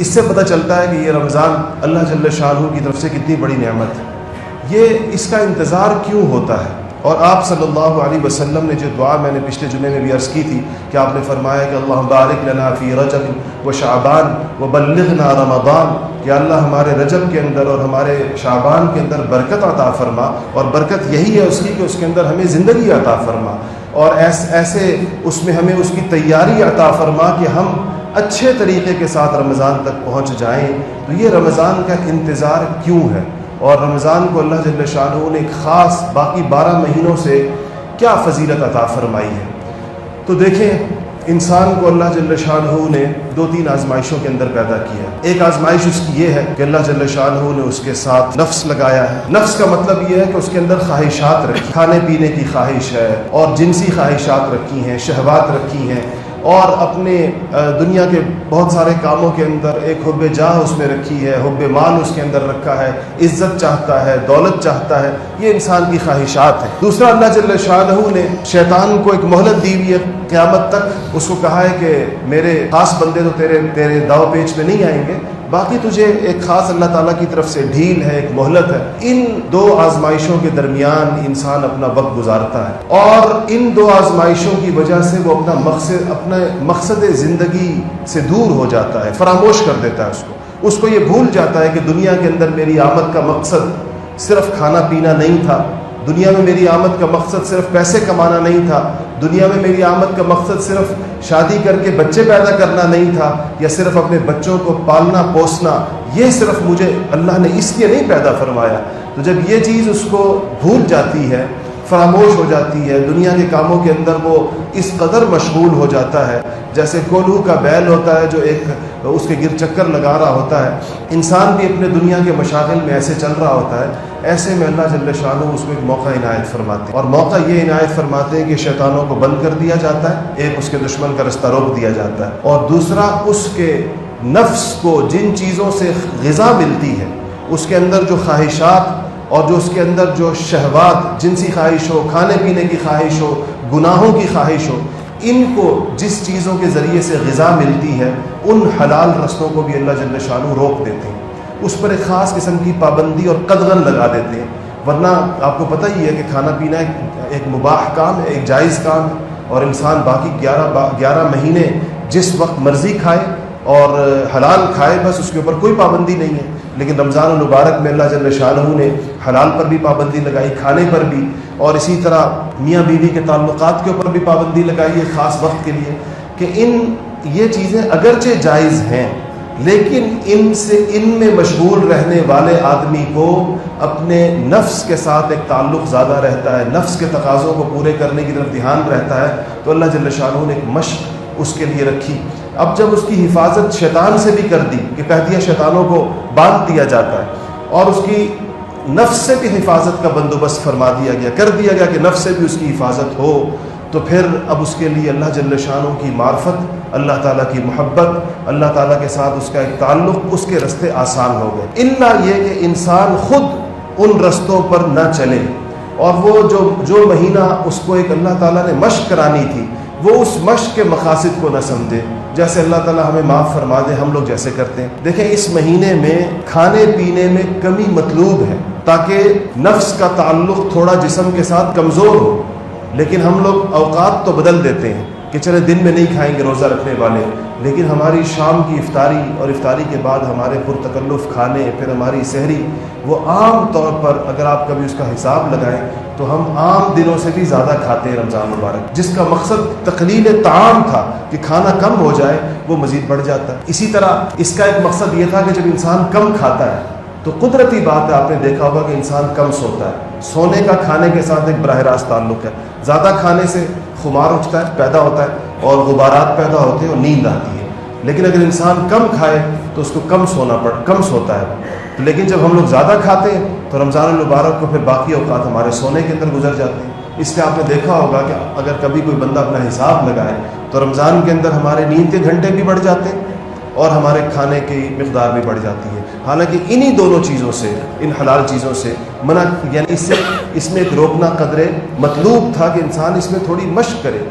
اس سے پتہ چلتا ہے کہ یہ رمضان اللہ جل شانہ کی طرف سے کتنی بڑی نعمت ہے. یہ اس کا انتظار کیوں ہوتا ہے؟ اور آپ صلی اللہ علیہ وسلم نے جو دعا میں نے پچھلے جمعے میں بھی عرض کی تھی کہ آپ نے فرمایا کہ اللہم بارک لنا فی رجب و شعبان و بلغنا رمضان، کہ اللہ ہمارے رجب کے اندر اور ہمارے شعبان کے اندر برکت عطا فرما، اور برکت یہی ہے اس کی کہ اس کے اندر ہمیں زندگی عطا فرما، اور ایسے اس میں ہمیں اس کی تیاری عطا فرما کہ ہم اچھے طریقے کے ساتھ رمضان تک پہنچ جائیں. تو یہ رمضان کا انتظار کیوں ہے، اور رمضان کو اللہ جل شانہ نے ایک خاص باقی 12 مہینوں سے کیا فضیلت عطا فرمائی ہے؟ تو دیکھیں، انسان کو اللہ جل شانہ نے 2-3 آزمائشوں کے اندر پیدا کیا ہے. ایک آزمائش اس کی یہ ہے کہ اللہ جل شانہ نے اس کے ساتھ نفس لگایا ہے. نفس کا مطلب یہ ہے کہ اس کے اندر خواہشات رکھی، کھانے پینے کی خواہش ہے، اور جنسی خواہشات رکھی ہیں، شہوات رکھی ہیں، اور اپنے دنیا کے بہت سارے کاموں کے اندر ایک حب جاہ اس میں رکھی ہے، حب مال اس کے اندر رکھا ہے، عزت چاہتا ہے، دولت چاہتا ہے. یہ انسان کی خواہشات ہیں. دوسرا، اللہ جل شانہ نے شیطان کو ایک مہلت دی ہوئی ہے قیامت تک. اس کو کہا ہے کہ میرے خاص بندے تو تیرے داؤ پیچ میں نہیں آئیں گے، باقی تجھے ایک خاص اللہ تعالیٰ کی طرف سے ڈھیل ہے، ایک مہلت ہے. ان 2 آزمائشوں کے درمیان انسان اپنا وقت گزارتا ہے، اور ان 2 آزمائشوں کی وجہ سے وہ اپنا مقصد زندگی سے دور ہو جاتا ہے، فراموش کر دیتا ہے اس کو یہ بھول جاتا ہے کہ دنیا کے اندر میری آمد کا مقصد صرف کھانا پینا نہیں تھا، دنیا میں میری آمد کا مقصد صرف پیسے کمانا نہیں تھا، دنیا میں میری آمد کا مقصد صرف شادی کر کے بچے پیدا کرنا نہیں تھا، یا صرف اپنے بچوں کو پالنا پوسنا. یہ صرف مجھے اللہ نے اس لیے نہیں پیدا فرمایا. تو جب یہ چیز اس کو بھول جاتی ہے، فراموش ہو جاتی ہے، دنیا کے کاموں کے اندر وہ اس قدر مشغول ہو جاتا ہے، جیسے کولو کا بیل ہوتا ہے جو ایک اس کے گر چکر لگا رہا ہوتا ہے. انسان بھی اپنے دنیا کے مشاغل میں ایسے چل رہا ہوتا ہے. ایسے میں اللہ جل شانہ اس کو ایک موقع عنایت فرماتے ہیں، اور موقع یہ عنایت فرماتے ہیں کہ شیطانوں کو بند کر دیا جاتا ہے. ایک، اس کے دشمن کا رستہ روک دیا جاتا ہے، اور دوسرا، اس کے نفس کو جن چیزوں سے غذا ملتی ہے، اس کے اندر جو خواہشات اور جو اس کے اندر جو شہوات، جنسی خواہش ہو، کھانے پینے کی خواہش ہو، گناہوں کی خواہش ہو، ان کو جس چیزوں کے ذریعے سے غذا ملتی ہے، ان حلال رستوں کو بھی اللہ جل شانہ روک دیتے ہیں. اس پر ایک خاص قسم کی پابندی اور قدغن لگا دیتے ہیں. ورنہ آپ کو پتہ ہی ہے کہ کھانا پینا ایک مباح کام ہے، ایک جائز کام ہے، اور انسان باقی 11 مہینے جس وقت مرضی کھائے اور حلال کھائے، بس اس کے اوپر کوئی پابندی نہیں ہے. لیکن رمضان المبارک میں اللہ جل شانہ نے حلال پر بھی پابندی لگائی، کھانے پر بھی، اور اسی طرح میاں بیوی کے تعلقات کے اوپر بھی پابندی لگائی ہے خاص وقت کے لیے، کہ یہ چیزیں اگرچہ جائز ہیں، لیکن ان میں مشغول رہنے والے آدمی کو اپنے نفس کے ساتھ ایک تعلق زیادہ رہتا ہے، نفس کے تقاضوں کو پورے کرنے کی طرف دھیان رہتا ہے. تو اللہ جل شانہ نے ایک مشق اس کے لیے رکھی. اب جب اس کی حفاظت شیطان سے بھی کر دی کہ کہہ دیا شیطانوں کو باندھ دیا جاتا ہے، اور اس کی نفس سے بھی حفاظت کا بندوبست فرما دیا گیا، کر دیا گیا کہ نفس سے بھی اس کی حفاظت ہو، تو پھر اب اس کے لیے اللہ جل شانہ کی معرفت، اللہ تعالیٰ کی محبت، اللہ تعالیٰ کے ساتھ اس کا ایک تعلق، اس کے رستے آسان ہو گئے. الا یہ کہ انسان خود ان رستوں پر نہ چلے، اور وہ جو مہینہ اس کو ایک اللہ تعالیٰ نے مشق کرانی تھی، وہ اس مشق کے مقاصد کو نہ سمجھے. جیسے اللہ تعالیٰ ہمیں معاف فرما دے ہم لوگ جیسے کرتے ہیں. دیکھیں، اس مہینے میں کھانے پینے میں کمی مطلوب ہے تاکہ نفس کا تعلق تھوڑا جسم کے ساتھ کمزور ہو. لیکن ہم لوگ اوقات تو بدل دیتے ہیں کہ چلے دن میں نہیں کھائیں گے روزہ رکھنے والے، لیکن ہماری شام کی افطاری اور افطاری کے بعد ہمارے پرتکلف کھانے، پھر ہماری سحری، وہ عام طور پر اگر آپ کبھی اس کا حساب لگائیں تو ہم عام دنوں سے بھی زیادہ کھاتے ہیں رمضان مبارک. جس کا مقصد تقلیل طعام تھا کہ کھانا کم ہو جائے، وہ مزید بڑھ جاتا ہے. اسی طرح اس کا ایک مقصد یہ تھا کہ جب انسان کم کھاتا ہے تو قدرتی بات ہے، آپ نے دیکھا ہوگا کہ انسان کم سوتا ہے. سونے کا کھانے کے ساتھ ایک براہ راست تعلق ہے. زیادہ کھانے سے خمار اٹھتا ہے، پیدا ہوتا ہے، اور غبارات پیدا ہوتے ہیں اور نیند آتی ہے. لیکن اگر انسان کم کھائے تو اس کو کم سوتا ہے. لیکن جب ہم لوگ زیادہ کھاتے ہیں تو رمضان المبارک کو پھر باقی اوقات ہمارے سونے کے اندر گزر جاتے ہیں. اس لیے آپ نے دیکھا ہوگا کہ اگر کبھی کوئی بندہ اپنا حساب لگائے تو رمضان کے اندر ہمارے نیند کے گھنٹے بھی بڑھ جاتے ہیں اور ہمارے کھانے کی مقدار بھی بڑھ جاتی ہے. حالانکہ انہی دونوں چیزوں سے، ان حلال چیزوں سے منع، یعنی اس میں ایک روکنا قدرے مطلوب تھا کہ انسان اس میں تھوڑی مشق کرے.